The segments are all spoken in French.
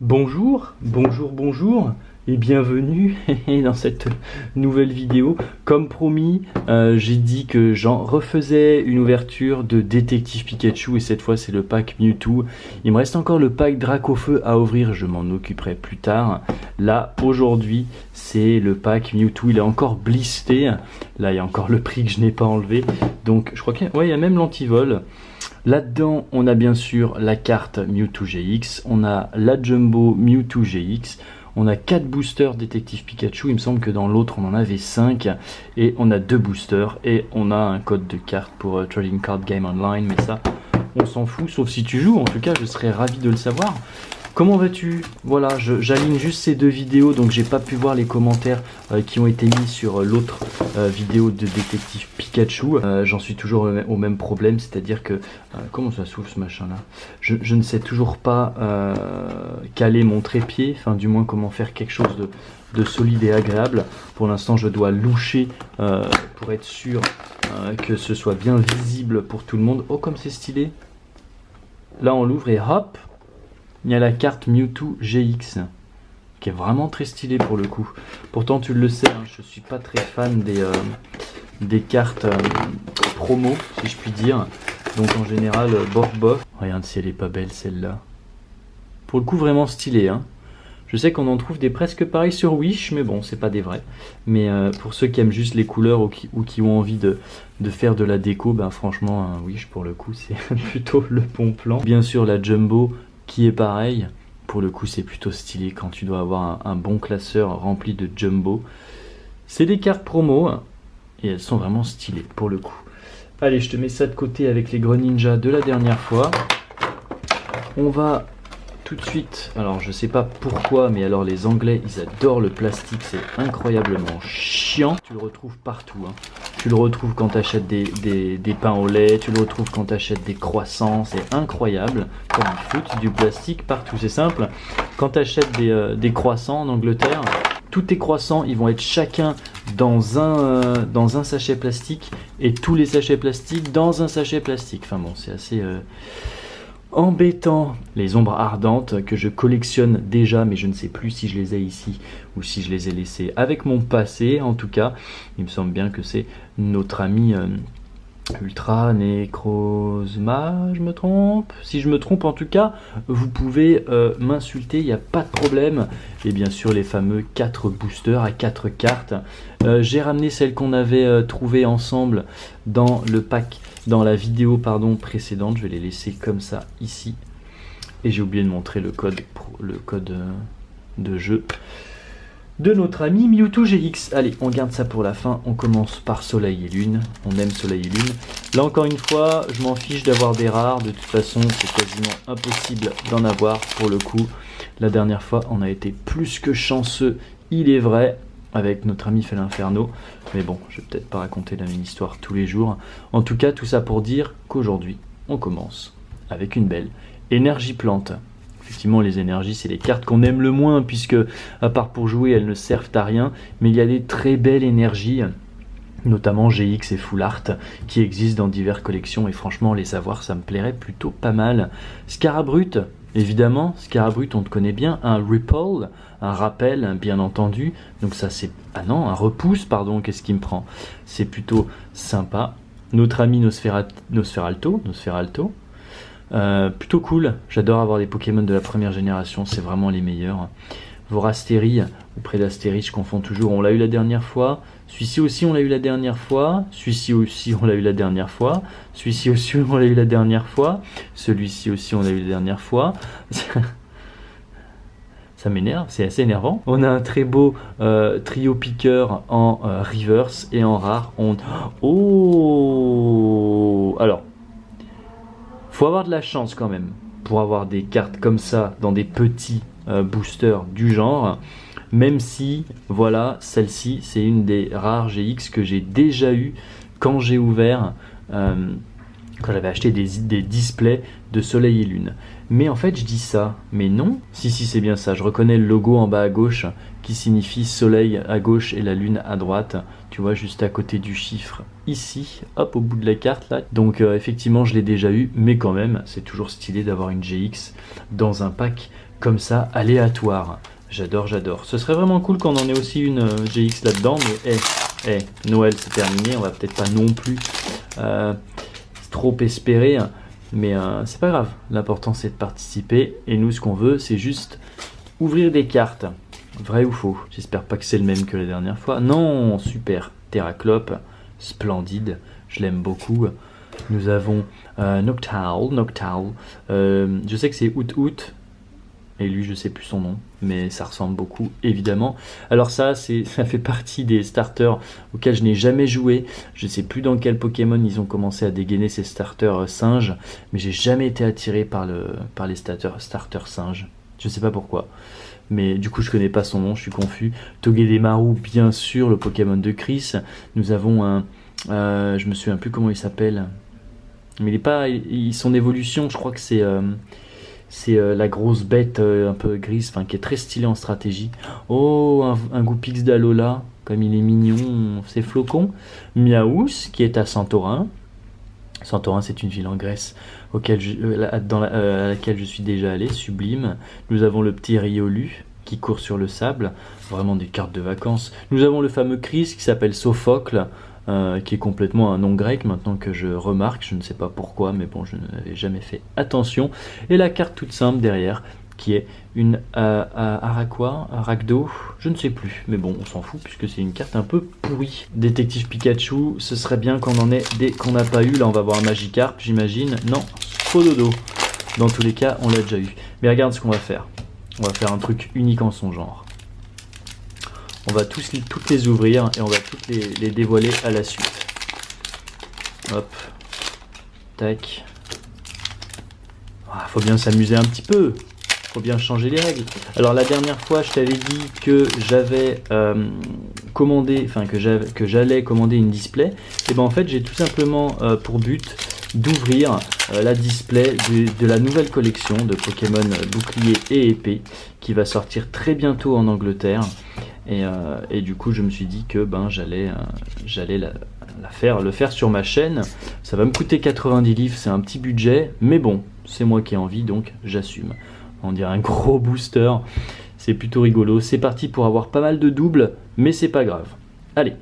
Bonjour, bonjour et bienvenue dans cette nouvelle vidéo. Comme promis, j'ai dit que j'en refaisais une ouverture de Détective Pikachu et cette fois c'est le pack Mewtwo. Il me reste encore le pack Dracofeu à ouvrir, je m'en occuperai plus tard. Là, aujourd'hui, c'est le pack Mewtwo, il est encore blisté. Là, il y a encore le prix que je n'ai pas enlevé. Donc, je crois qu'il y a même l'antivol. Là-dedans, on a bien sûr la carte Mewtwo GX, on a la Jumbo Mewtwo GX, on a 4 boosters Détective Pikachu, il me semble que dans l'autre on en avait 5, et on a 2 boosters, et on a un code de carte pour Trading Card Game Online, mais ça, on s'en fout, sauf si tu joues, en tout cas je serais ravi de le savoir. Comment vas-tu? Voilà, j'aligne juste ces deux vidéos, donc j'ai pas pu voir les commentaires qui ont été mis sur l'autre vidéo de Détective Pikachu. J'en suis toujours au même problème, c'est-à-dire que... comment ça s'ouvre ce machin-là? Je ne sais toujours pas caler mon trépied, enfin du moins comment faire quelque chose de solide et agréable. Pour l'instant, je dois loucher pour être sûr que ce soit bien visible pour tout le monde. Oh, comme c'est stylé! Là, on l'ouvre et hop! Il y a la carte Mewtwo GX, qui est vraiment très stylée pour le coup. Pourtant, tu le sais, hein, je suis pas très fan des cartes promo, si je puis dire. Donc en général, bof. Regarde si elle est pas belle celle-là. Pour le coup, vraiment stylée. Hein. Je sais qu'on en trouve des presque pareils sur Wish, mais bon, c'est pas des vrais. Mais pour ceux qui aiment juste les couleurs ou qui ont envie de faire de la déco, ben franchement, un Wish pour le coup, c'est plutôt le bon plan. Bien sûr, la Jumbo qui est pareil, pour le coup c'est plutôt stylé quand tu dois avoir un bon classeur rempli de Jumbo. C'est des cartes promo et elles sont vraiment stylées pour le coup. Allez, je te mets ça de côté avec les Greninja de la dernière fois. On va tout de suite, alors je sais pas pourquoi, mais alors les Anglais ils adorent le plastique, c'est incroyablement chiant. Tu le retrouves partout, hein. Tu le retrouves quand tu achètes des pains au lait, tu le retrouves quand tu achètes des croissants, c'est incroyable. Comme ils foutent du plastique partout, c'est simple. Quand tu achètes des croissants en Angleterre, tous tes croissants ils vont être chacun dans un sachet plastique et tous les sachets plastiques dans un sachet plastique. Enfin bon, c'est assez... embêtant. Les ombres ardentes que je collectionne déjà, mais je ne sais plus si je les ai ici ou si je les ai laissées avec mon passé. En tout cas, il me semble bien que c'est notre ami Ultra Necrozma, je me trompe? Si je me trompe, en tout cas, vous pouvez m'insulter, il n'y a pas de problème. Et bien sûr, les fameux 4 boosters à 4 cartes. J'ai ramené celles qu'on avait trouvées ensemble dans le pack, dans la vidéo précédente. Je vais les laisser comme ça ici. Et j'ai oublié de montrer le code de jeu de notre ami Mewtwo GX. Allez, on garde ça pour la fin. On commence par Soleil et Lune. On aime Soleil et Lune. Là, encore une fois, je m'en fiche d'avoir des rares. De toute façon, c'est quasiment impossible d'en avoir pour le coup. La dernière fois, on a été plus que chanceux, il est vrai, avec notre ami Felinferno. Mais bon, je vais peut-être pas raconter la même histoire tous les jours. En tout cas, tout ça pour dire qu'aujourd'hui, on commence avec une belle énergie plante. Effectivement, les énergies, c'est les cartes qu'on aime le moins, puisque, à part pour jouer, elles ne servent à rien. Mais il y a des très belles énergies, notamment GX et Full Art, qui existent dans diverses collections. Et franchement, les savoir, ça me plairait plutôt pas mal. Scarabrut, évidemment. Scarabrut, on te connaît bien. Un Ripple, un rappel, bien entendu. Donc ça, c'est... Ah non, un repousse, pardon, qu'est-ce qui me prend? C'est plutôt sympa. Notre ami Nosferalto. Plutôt cool, j'adore avoir des Pokémon de la première génération, c'est vraiment les meilleurs. Vorastéry ou Prédastéry, je confonds toujours, on l'a eu la dernière fois. Celui-ci aussi on l'a eu la dernière fois. Celui-ci aussi on l'a eu la dernière fois. Celui-ci aussi on l'a eu la dernière fois. Celui-ci aussi on l'a eu la dernière fois. Ça m'énerve, c'est assez énervant. On a un très beau trio piqueur en reverse et en rare. Oh, alors... faut avoir de la chance quand même pour avoir des cartes comme ça dans des petits boosters du genre, même si voilà, celle-ci c'est une des rares GX que j'ai déjà eu quand j'ai ouvert, quand j'avais acheté des displays de Soleil et Lune. Mais en fait je dis ça, mais non, si c'est bien ça, je reconnais le logo en bas à gauche qui signifie Soleil à gauche et la Lune à droite, tu vois, juste à côté du chiffre ici, hop, au bout de la carte là. Donc effectivement je l'ai déjà eu, mais quand même c'est toujours stylé d'avoir une GX dans un pack comme ça, aléatoire. J'adore, j'adore. Ce serait vraiment cool qu'on en ait aussi une GX là-dedans, mais Noël c'est terminé, on va peut-être pas non plus trop espérer, mais c'est pas grave. L'important c'est de participer, et nous ce qu'on veut c'est juste ouvrir des cartes. Vrai ou faux? J'espère pas que c'est le même que la dernière fois. Non, super. Terraclope, splendide, je l'aime beaucoup. Nous avons Noctowl. Je sais que c'est Out. Et lui, je sais plus son nom, mais ça ressemble beaucoup, évidemment. Alors ça fait partie des starters auxquels je n'ai jamais joué. Je sais plus dans quel Pokémon ils ont commencé à dégainer ces starters singes, mais j'ai jamais été attiré par les starters singes. Je sais pas pourquoi. Mais du coup, je connais pas son nom, je suis confus. Togedemaru, bien sûr, le Pokémon de Chris. Nous avons je me souviens plus comment il s'appelle. Mais son évolution, je crois que c'est la grosse bête un peu grise, enfin qui est très stylée en stratégie. Oh, un Goupix d'Alola, comme il est mignon, c'est Flocon. Miaous, qui est à Santorin. Santorin, c'est une ville en Grèce à laquelle je suis déjà allé, sublime. Nous avons le petit Riolu qui court sur le sable, vraiment des cartes de vacances. Nous avons le fameux Chris qui s'appelle Sophocle, qui est complètement un nom grec maintenant que je remarque, je ne sais pas pourquoi, mais bon, je n'avais jamais fait attention. Et la carte toute simple derrière, qui est une Aracdo, je ne sais plus, mais bon, on s'en fout puisque c'est une carte un peu pourrie. Détective Pikachu, ce serait bien qu'on en ait dès qu'on n'a pas eu. Là, on va voir un Magikarp, j'imagine. Non, Spododo. Dans tous les cas, on l'a déjà eu. Mais regarde ce qu'on va faire. On va faire un truc unique en son genre. On va toutes les ouvrir et on va toutes les dévoiler à la suite. Hop. Tac. Faut bien s'amuser un petit peu. Faut bien changer les règles. Alors la dernière fois, je t'avais dit que j'avais que j'allais commander une display. Et ben en fait, j'ai tout simplement pour but d'ouvrir la display de la nouvelle collection de Pokémon Bouclier et Épée qui va sortir très bientôt en Angleterre. Et du coup, je me suis dit que j'allais le faire sur ma chaîne. Ça va me coûter 90 livres, c'est un petit budget, mais bon, c'est moi qui ai envie, donc j'assume. On dirait un gros booster, c'est plutôt rigolo. C'est parti pour avoir pas mal de doubles, mais c'est pas grave. Allez,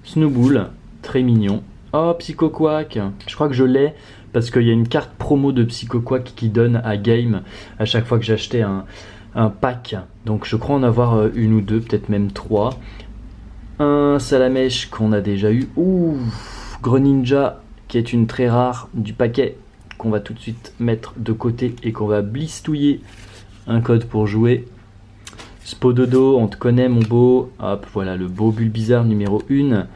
Snowball, très mignon. Oh, Psychoquack, je crois que je l'ai parce qu'il y a une carte promo de Psychoquack qui donne à Game à chaque fois que j'achetais un pack. Donc je crois en avoir une ou deux, peut-être même 3. Un Salamèche qu'on a déjà eu. Ouh, Greninja qui est une très rare du paquet qu'on va tout de suite mettre de côté et qu'on va blistouiller. Un code pour jouer. Spododo, on te connaît mon beau. Hop, voilà le beau Bulbizarre numéro 1.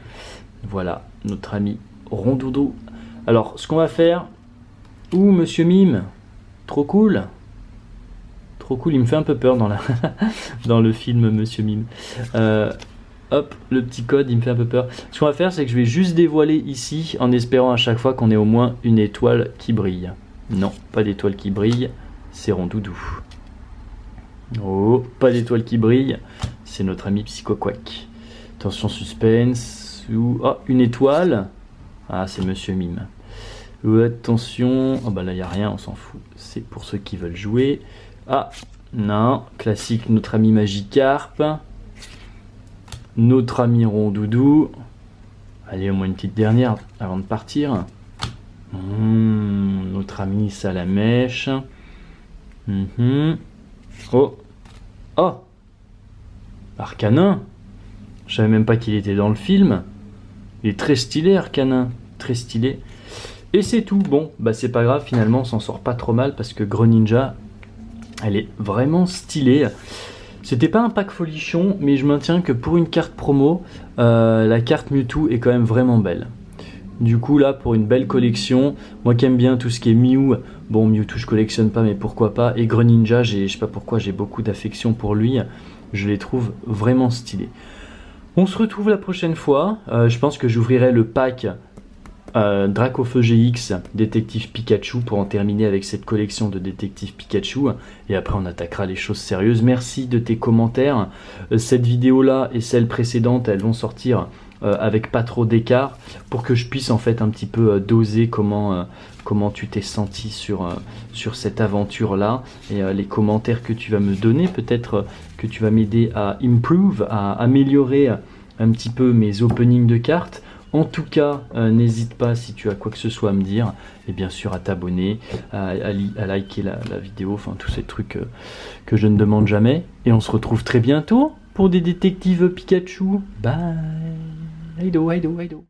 Voilà notre ami Rondoudou. Alors ce qu'on va faire. Ouh, Monsieur Mime. Trop cool. Trop cool, il me fait un peu peur dans le film Monsieur Mime. Hop, le petit code, il me fait un peu peur. Ce qu'on va faire, c'est que je vais juste dévoiler ici en espérant à chaque fois qu'on ait au moins une étoile qui brille. Non, pas d'étoile qui brille, c'est Rondoudou. Oh, pas d'étoile qui brille, c'est notre ami Psychoquack. Attention, suspense. Oh, une étoile. Ah, c'est Monsieur Mime. Attention. Oh, bah là, il n'y a rien, on s'en fout. C'est pour ceux qui veulent jouer. Ah, non, classique, notre ami Magikarp. Notre ami Rondoudou. Allez, au moins une petite dernière avant de partir. Notre ami Salamèche. Oh. Oh. Arcanin. Je savais même pas qu'il était dans le film. Il est très stylé, Arcanin. Très stylé. Et c'est tout. Bon, bah c'est pas grave, finalement, on s'en sort pas trop mal parce que Greninja, elle est vraiment stylée. C'était pas un pack folichon, mais je maintiens que pour une carte promo, la carte Mewtwo est quand même vraiment belle. Du coup là, pour une belle collection, moi qui aime bien tout ce qui est Mew, bon Mewtwo je collectionne pas mais pourquoi pas, et Greninja, je sais pas pourquoi, j'ai beaucoup d'affection pour lui, je les trouve vraiment stylés. On se retrouve la prochaine fois, je pense que j'ouvrirai le pack Dracofeu GX Détective Pikachu pour en terminer avec cette collection de Détective Pikachu et après on attaquera les choses sérieuses. Merci de tes commentaires. Cette vidéo là et celle précédente, elles vont sortir avec pas trop d'écart, pour que je puisse en fait un petit peu doser comment tu t'es senti sur cette aventure-là, et les commentaires que tu vas me donner, peut-être que tu vas m'aider à improve, à améliorer un petit peu mes openings de cartes. En tout cas, n'hésite pas si tu as quoi que ce soit à me dire, et bien sûr à t'abonner, à liker la vidéo, enfin tous ces trucs que je ne demande jamais. Et on se retrouve très bientôt pour des détectives Pikachu. Bye. Heido, heido, heido.